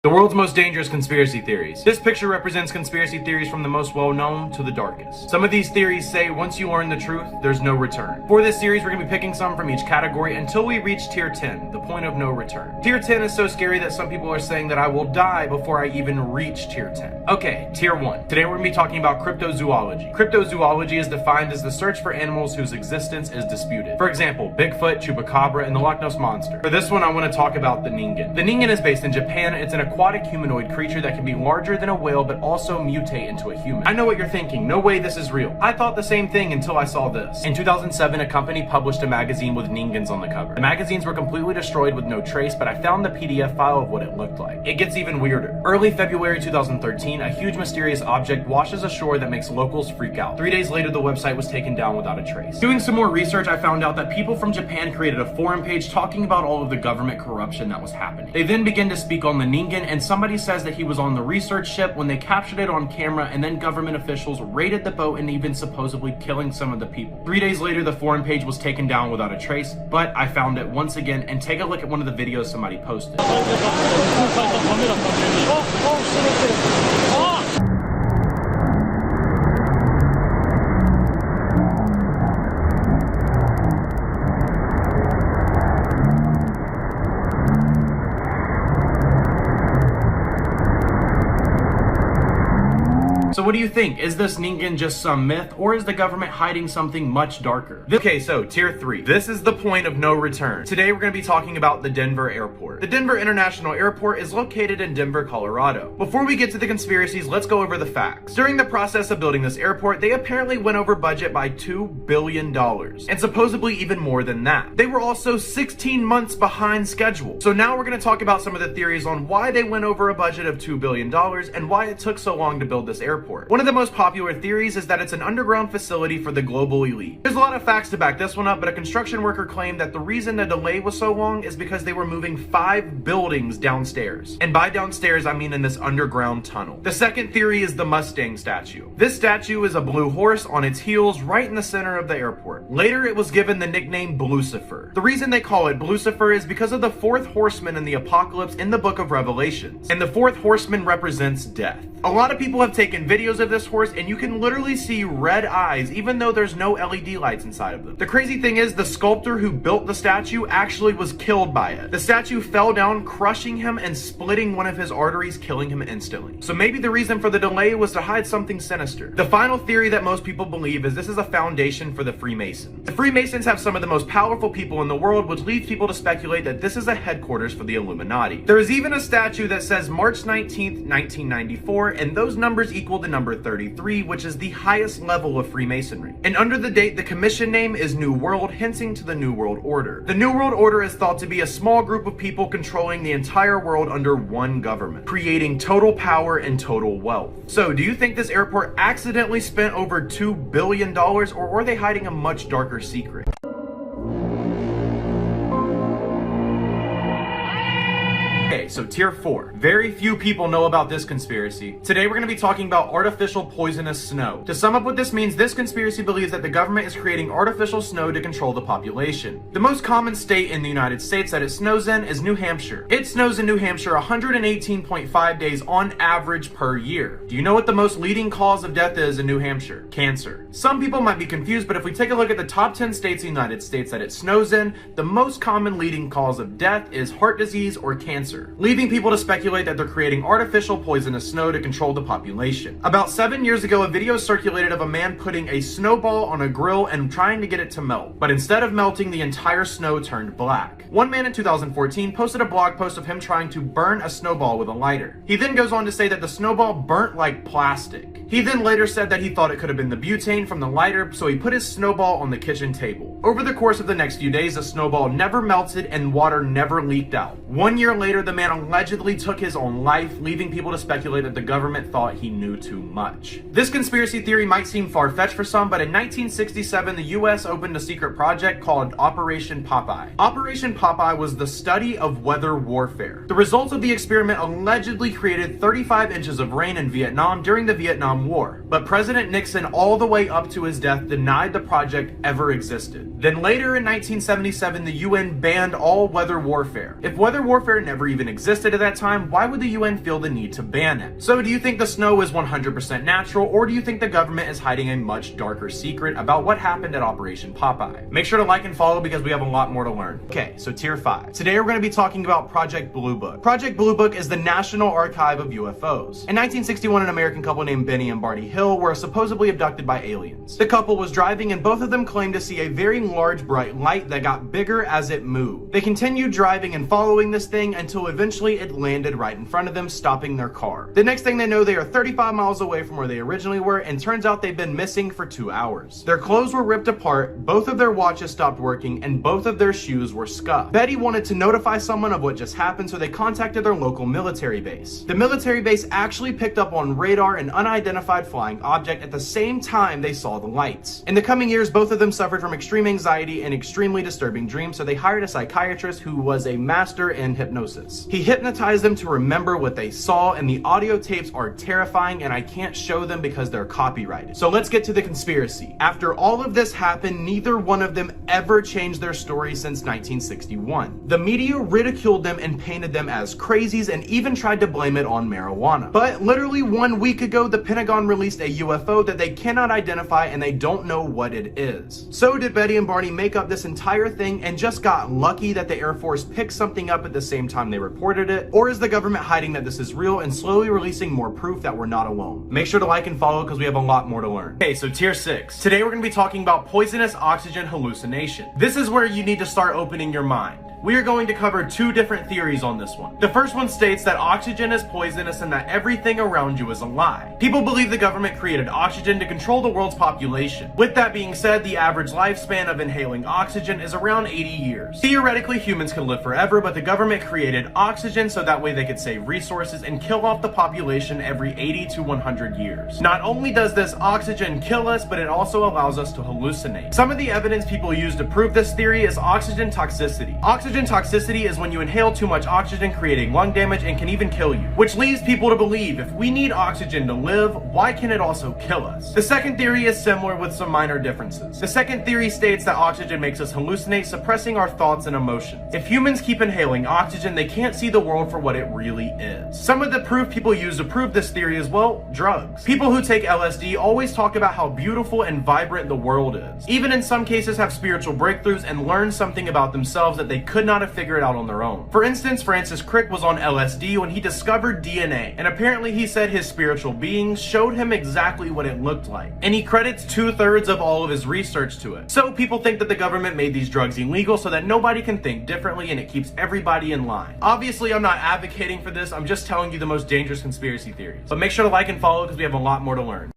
The world's most dangerous conspiracy theories. This picture represents conspiracy theories from the most well-known to the darkest. Some of these theories say once you learn the truth, there's no return. For this series, we're going to be picking some from each category until we reach tier 10, the point of no return. Tier 10 is so scary that some people are saying that I will die before I even reach tier 10. Okay, tier 1. Today we're going to be talking about cryptozoology. Cryptozoology is defined as the search for animals whose existence is disputed. For example, Bigfoot, Chupacabra, and the Loch Ness Monster. For this one, I want to talk about the ningen. The ningen is based in Japan. It's an aquatic humanoid creature that can be larger than a whale but also mutate into a human. I know what you're thinking, no way this is real. I thought the same thing until I saw this. In 2007, a company published a magazine with ningens on the cover. The magazines were completely destroyed with no trace, but I found the PDF file of what it looked like. It gets even weirder. Early February 2013, a huge mysterious object washes ashore that makes locals freak out. 3 days later, the website was taken down without a trace. Doing some more research, I found out that people from Japan created a forum page talking about all of the government corruption that was happening. They then began to speak on the ningen, and somebody says that he was on the research ship when they captured it on camera, and then government officials raided the boat and even supposedly killing some of the people. 3 days later, the forum page was taken down without a trace, but I found it once again, and take a look at one of the videos somebody posted. So what do you think? Is this ningen just some myth, or is the government hiding something much darker? Okay, so tier 3. This is the point of no return. Today we're going to be talking about the Denver airport. The Denver International Airport is located in Denver, Colorado. Before we get to the conspiracies, let's go over the facts. During the process of building this airport, they apparently went over budget by $2 billion, and supposedly even more than that. They were also 16 months behind schedule. So now we're going to talk about some of the theories on why they went over a budget of $2 billion and why it took so long to build this airport. One of the most popular theories is that it's an underground facility for the global elite. There's a lot of facts to back this one up, but a construction worker claimed that the reason the delay was so long is because they were moving 5 buildings downstairs. And by downstairs, I mean in this underground tunnel. The second theory is the Mustang statue. This statue is a blue horse on its heels right in the center of the airport. Later, it was given the nickname Blucifer. The reason they call it Blucifer is because of the fourth horseman in the apocalypse in the book of Revelations. And the fourth horseman represents death. A lot of people have taken videos of this horse, and you can literally see red eyes even though there's no LED lights inside of them. The crazy thing is, the sculptor who built the statue actually was killed by it. The statue fell down, crushing him and splitting one of his arteries, killing him instantly. So maybe the reason for the delay was to hide something sinister. The final theory that most people believe is this is a foundation for the Freemasons. The Freemasons have some of the most powerful people in the world, which leads people to speculate that this is a headquarters for the Illuminati. There is even a statue that says March 19th, 1994, and those numbers equal the number 33, which is the highest level of Freemasonry. And under the date, the commission name is New World, hinting to the New World Order. The New World Order is thought to be a small group of people controlling the entire world under one government, creating total power and total wealth. So, do you think this airport accidentally spent over $2 billion, or were they hiding a much darker secret? Okay, so tier 4. Very few people know about this conspiracy. Today we're going to be talking about artificial poisonous snow. To sum up what this means, this conspiracy believes that the government is creating artificial snow to control the population. The most common state in the United States that it snows in is New Hampshire. It snows in New Hampshire 118.5 days on average per year. Do you know what the most leading cause of death is in New Hampshire? Cancer. Some people might be confused, but if we take a look at the top 10 states in the United States that it snows in, the most common leading cause of death is heart disease or cancer, leaving people to speculate that they're creating artificial poisonous snow to control the population. About 7 years ago, a video circulated of a man putting a snowball on a grill and trying to get it to melt. But instead of melting, the entire snow turned black. One man in 2014 posted a blog post of him trying to burn a snowball with a lighter. He then goes on to say that the snowball burnt like plastic. He then later said that he thought it could have been the butane from the lighter, so he put his snowball on the kitchen table. Over the course of the next few days, the snowball never melted and water never leaked out. 1 year later, the man allegedly took his own life, leaving people to speculate that the government thought he knew too much. This conspiracy theory might seem far-fetched for some, but in 1967, the US opened a secret project called Operation Popeye. Operation Popeye was the study of weather warfare. The results of the experiment allegedly created 35 inches of rain in Vietnam during the Vietnam War, but President Nixon, all the way up to his death, denied the project ever existed. Then later in 1977, the UN banned all weather warfare. If weather warfare never even existed at that time, why would the UN feel the need to ban it? So do you think the snow is 100% natural, or do you think the government is hiding a much darker secret about what happened at Operation Popeye? Make sure to like and follow because we have a lot more to learn. Okay, so tier 5. Today we're going to be talking about Project Blue Book. Project Blue Book is the National Archive of UFOs. In 1961, an American couple named Benny and Barty Hill were supposedly abducted by aliens. The couple was driving and both of them claimed to see a very large bright light that got bigger as it moved. They continued driving and following this thing until eventually it landed right in front of them, stopping their car. The next thing they know, they are 35 miles away from where they originally were, and turns out they've been missing for 2 hours. Their clothes were ripped apart, both of their watches stopped working, and both of their shoes were scuffed. Betty wanted to notify someone of what just happened, so they contacted their local military base. The military base actually picked up on radar an unidentified flying object at the same time they saw the lights. In the coming years, both of them suffered from extreme anxiety and extremely disturbing dreams, so they hired a psychiatrist who was a master in hypnosis. He hypnotized them to remember what they saw, and the audio tapes are terrifying, and I can't show them because they're copyrighted. So let's get to the conspiracy. After all of this happened, neither one of them ever changed their story since 1961. The media ridiculed them and painted them as crazies and even tried to blame it on marijuana. But literally 1 week ago, the Pentagon released a UFO that they cannot identify and they don't know what it is. So did Betty and Barney make up this entire thing and just got lucky that the Air Force picked something up at the same time they reported it? Or is the government hiding that this is real and slowly releasing more proof that we're not alone? Make sure to like and follow because we have a lot more to learn. Okay, so tier 6. Today we're going to be talking about poisonous oxygen hallucination. This is where you need to start opening your mind. We are going to cover 2 different theories on this one. The first one states that oxygen is poisonous and that everything around you is a lie. People believe the government created oxygen to control the world's population. With that being said, the average lifespan of inhaling oxygen is around 80 years. Theoretically, humans can live forever, but the government created oxygen so that way they could save resources and kill off the population every 80 to 100 years. Not only does this oxygen kill us, but it also allows us to hallucinate. Some of the evidence people use to prove this theory is oxygen toxicity. Oxygen toxicity is when you inhale too much oxygen, creating lung damage and can even kill you, which leads people to believe if we need oxygen to live, why can it also kill us? The second theory is similar with some minor differences. The second theory states that oxygen makes us hallucinate, suppressing our thoughts and emotions. If humans keep inhaling oxygen, they can't see the world for what it really is. Some of the proof people use to prove this theory is, well, drugs. People who take LSD always talk about how beautiful and vibrant the world is. Even in some cases have spiritual breakthroughs and learn something about themselves that they could not have figured out on their own. For instance, Francis Crick was on LSD when he discovered DNA, and apparently he said his spiritual beings showed him exactly what it looked like. And he credits 2/3 of all of his research to it. So people think that the government made these drugs illegal so that nobody can think differently and it keeps everybody in line. Obviously, I'm not advocating for this, I'm just telling you the most dangerous conspiracy theories. But make sure to like and follow because we have a lot more to learn.